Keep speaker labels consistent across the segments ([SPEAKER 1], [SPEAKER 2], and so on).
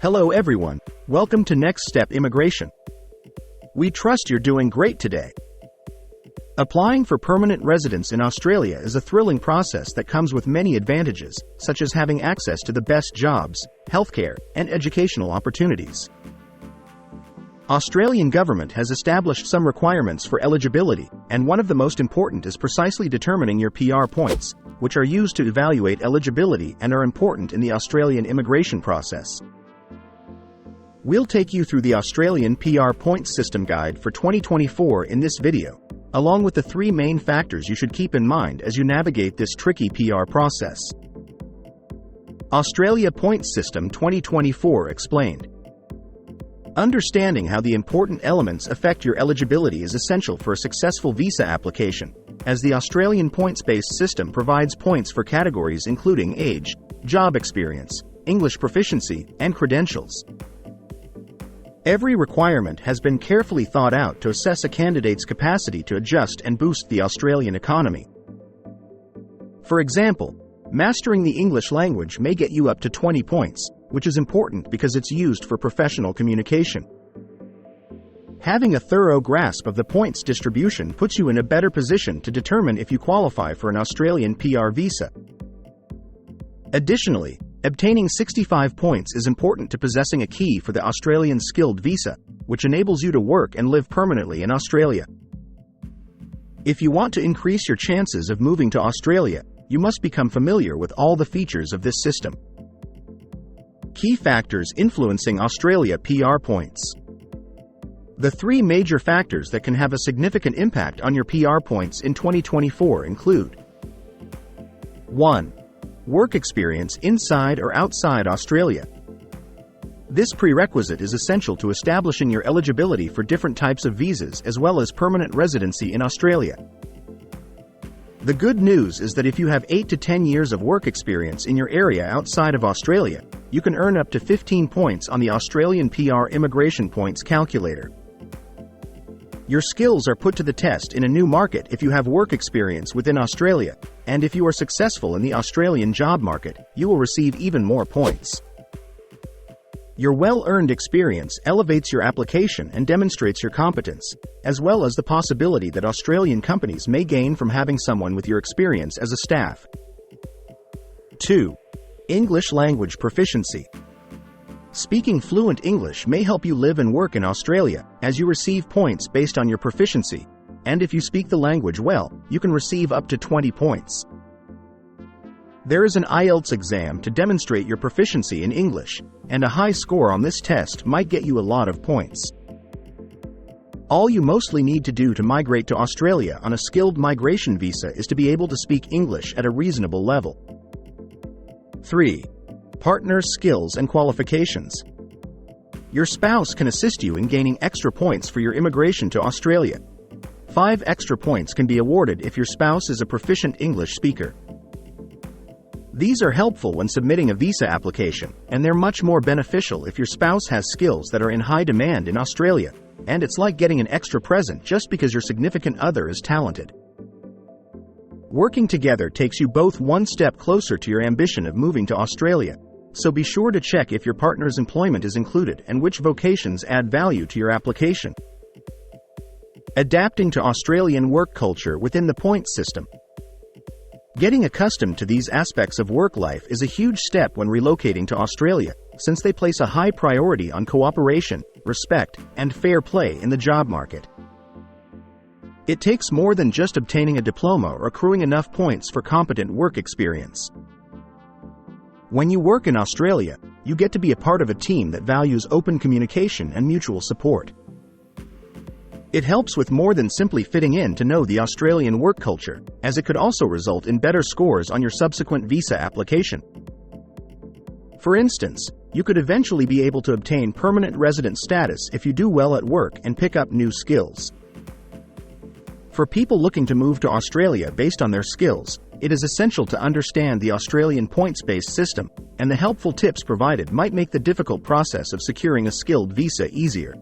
[SPEAKER 1] Hello everyone, welcome to Next Step Immigration. We trust you're doing great today. Applying for permanent residence in Australia is a thrilling process that comes with many advantages, such as having access to the best jobs, healthcare, and educational opportunities. Australian government has established some requirements for eligibility, and one of the most important is precisely determining your PR points, which are used to evaluate eligibility and are important in the Australian immigration process. We'll take you through the Australian PR points system guide for 2024 in this video, along with the three main factors you should keep in mind as you navigate this tricky PR process. Australia Points System 2024 explained. Understanding how the important elements affect your eligibility is essential for a successful visa application, as the Australian points-based system provides points for categories including age, job experience, English proficiency, and credentials. Every requirement has been carefully thought out to assess a candidate's capacity to adjust and boost the Australian economy. For example, mastering the English language may get you up to 20 points, which is important because it's used for professional communication. Having a thorough grasp of the points distribution puts you in a better position to determine if you qualify for an Australian PR visa. Additionally, obtaining 65 points is important to possessing a key for the Australian Skilled Visa, which enables you to work and live permanently in Australia. If you want to increase your chances of moving to Australia, you must become familiar with all the features of this system. Key factors influencing Australia PR points. The three major factors that can have a significant impact on your PR points in 2024 include: 1. Work experience inside or outside Australia. This prerequisite is essential to establishing your eligibility for different types of visas as well as permanent residency in Australia. The good news is that if you have 8 to 10 years of work experience in your area outside of Australia, you can earn up to 15 points on the Australian PR Immigration Points Calculator. Your skills are put to the test in a new market if you have work experience within Australia, and if you are successful in the Australian job market, you will receive even more points. Your well-earned experience elevates your application and demonstrates your competence, as well as the possibility that Australian companies may gain from having someone with your experience as a staff. 2. English language proficiency. Speaking fluent English may help you live and work in Australia, as you receive points based on your proficiency, and if you speak the language well, you can receive up to 20 points. There is an IELTS exam to demonstrate your proficiency in English, and a high score on this test might get you a lot of points. All you mostly need to do to migrate to Australia on a skilled migration visa is to be able to speak English at a reasonable level. 3. Partner skills and qualifications. Your spouse can assist you in gaining extra points for your immigration to Australia. 5 extra points can be awarded if your spouse is a proficient English speaker. These are helpful when submitting a visa application, and they're much more beneficial if your spouse has skills that are in high demand in Australia, and it's like getting an extra present just because your significant other is talented. Working together takes you both one step closer to your ambition of moving to Australia, so be sure to check if your partner's employment is included and which vocations add value to your application. Adapting to Australian work culture within the points system. Getting accustomed to these aspects of work life is a huge step when relocating to Australia, since they place a high priority on cooperation, respect, and fair play in the job market. It takes more than just obtaining a diploma or accruing enough points for competent work experience. When you work in Australia, you get to be a part of a team that values open communication and mutual support. It helps with more than simply fitting in to know the Australian work culture, as it could also result in better scores on your subsequent visa application. For instance, you could eventually be able to obtain permanent resident status if you do well at work and pick up new skills. For people looking to move to Australia based on their skills, it is essential to understand the Australian points-based system, and the helpful tips provided might make the difficult process of securing a skilled visa easier.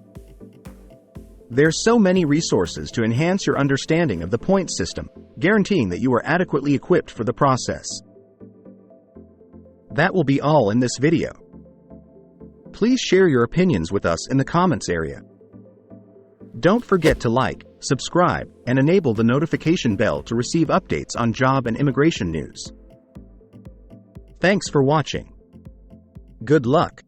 [SPEAKER 1] There's so many resources to enhance your understanding of the points system, guaranteeing that you are adequately equipped for the process. That will be all in this video. Please share your opinions with us in the comments area. Don't forget to like, subscribe, and enable the notification bell to receive updates on job and immigration news. Thanks for watching. Good luck.